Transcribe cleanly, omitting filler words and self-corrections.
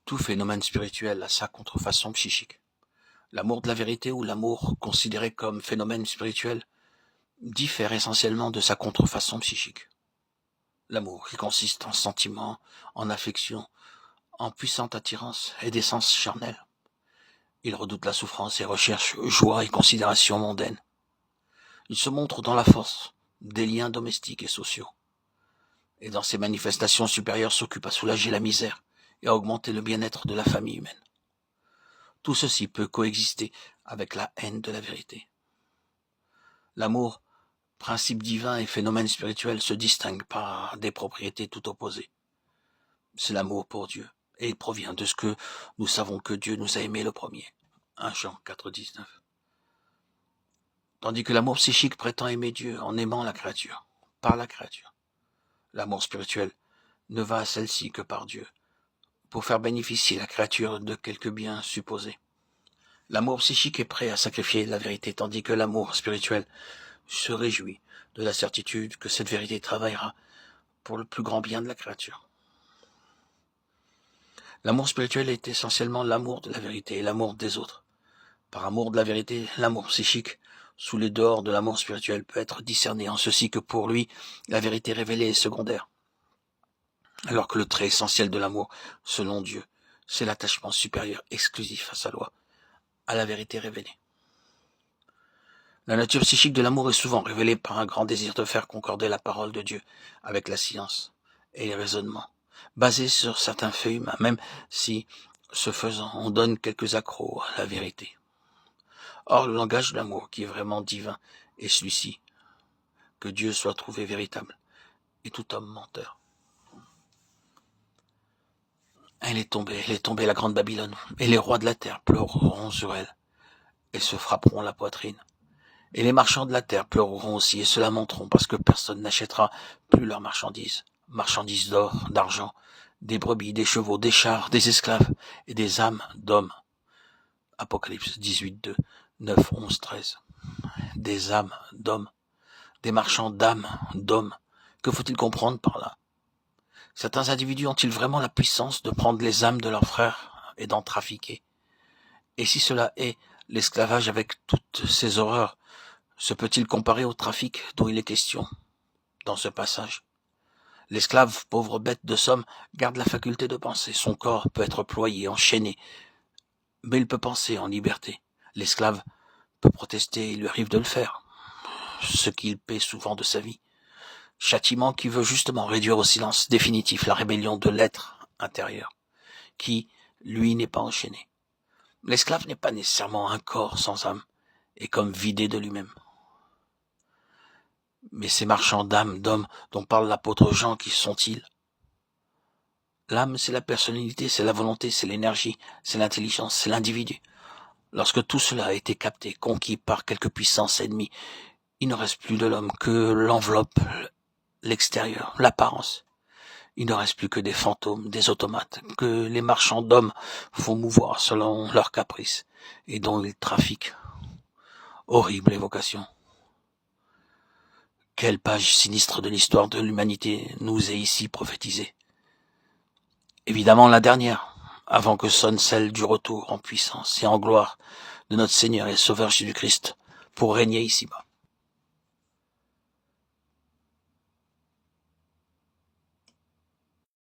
Tout phénomène spirituel a sa contrefaçon psychique. L'amour de la vérité ou l'amour considéré comme phénomène spirituel diffère essentiellement de sa contrefaçon psychique. L'amour, qui consiste en sentiments, en affection, en puissante attirance et d'essence charnelle. Il redoute la souffrance et recherche joie et considération mondaine. Il se montre dans la force des liens domestiques et sociaux. Et dans ses manifestations supérieures s'occupe à soulager la misère et à augmenter le bien-être de la famille humaine. Tout ceci peut coexister avec la haine de la vérité. L'amour, principe divin et phénomène spirituel, se distingue par des propriétés tout opposées. C'est l'amour pour Dieu, et il provient de ce que nous savons que Dieu nous a aimés le premier. 1 Jean 4,19. Tandis que l'amour psychique prétend aimer Dieu en aimant la créature, par la créature. L'amour spirituel ne va à celle-ci que par Dieu, pour faire bénéficier la créature de quelques biens supposés. L'amour psychique est prêt à sacrifier la vérité, tandis que l'amour spirituel se réjouit de la certitude que cette vérité travaillera pour le plus grand bien de la créature. L'amour spirituel est essentiellement l'amour de la vérité et l'amour des autres. Par amour de la vérité, l'amour psychique, sous les dehors de l'amour spirituel, peut être discerné en ceci que pour lui, la vérité révélée est secondaire. Alors que le trait essentiel de l'amour, selon Dieu, c'est l'attachement supérieur exclusif à sa loi, à la vérité révélée. La nature psychique de l'amour est souvent révélée par un grand désir de faire concorder la parole de Dieu avec la science et les raisonnements, basés sur certains faits humains, même si, ce faisant, on donne quelques accrocs à la vérité. Or, le langage de l'amour, qui est vraiment divin, est celui-ci, que Dieu soit trouvé véritable, et tout homme menteur. Elle est tombée, la grande Babylone, et les rois de la terre pleureront sur elle, et se frapperont la poitrine. Et les marchands de la terre pleureront aussi et se lamenteront parce que personne n'achètera plus leurs marchandises. Marchandises d'or, d'argent, des brebis, des chevaux, des chars, des esclaves et des âmes d'hommes. Apocalypse 18, 2, 9, 11, 13. Des âmes d'hommes, des marchands d'âmes d'hommes. Que faut-il comprendre par là? Certains individus ont-ils vraiment la puissance de prendre les âmes de leurs frères et d'en trafiquer? Et si cela est l'esclavage avec toutes ses horreurs, se peut-il comparer au trafic dont il est question dans ce passage? L'esclave, pauvre bête de somme, garde la faculté de penser. Son corps peut être ployé, enchaîné, mais il peut penser en liberté. L'esclave peut protester, il lui arrive de le faire, ce qu'il paie souvent de sa vie. Châtiment qui veut justement réduire au silence définitif la rébellion de l'être intérieur, qui, lui, n'est pas enchaîné. L'esclave n'est pas nécessairement un corps sans âme, et comme vidé de lui-même. Mais ces marchands d'âme, d'hommes, dont parle l'apôtre Jean, qui sont-ils? L'âme, c'est la personnalité, c'est la volonté, c'est l'énergie, c'est l'intelligence, c'est l'individu. Lorsque tout cela a été capté, conquis par quelque puissance ennemie, il ne reste plus de l'homme que l'enveloppe, l'extérieur, l'apparence. Il ne reste plus que des fantômes, des automates, que les marchands d'hommes font mouvoir selon leurs caprices, et dont ils trafiquent. Horrible évocation. Quelle page sinistre de l'histoire de l'humanité nous est ici prophétisée. Évidemment la dernière, avant que sonne celle du retour en puissance et en gloire de notre Seigneur et Sauveur Jésus-Christ pour régner ici-bas.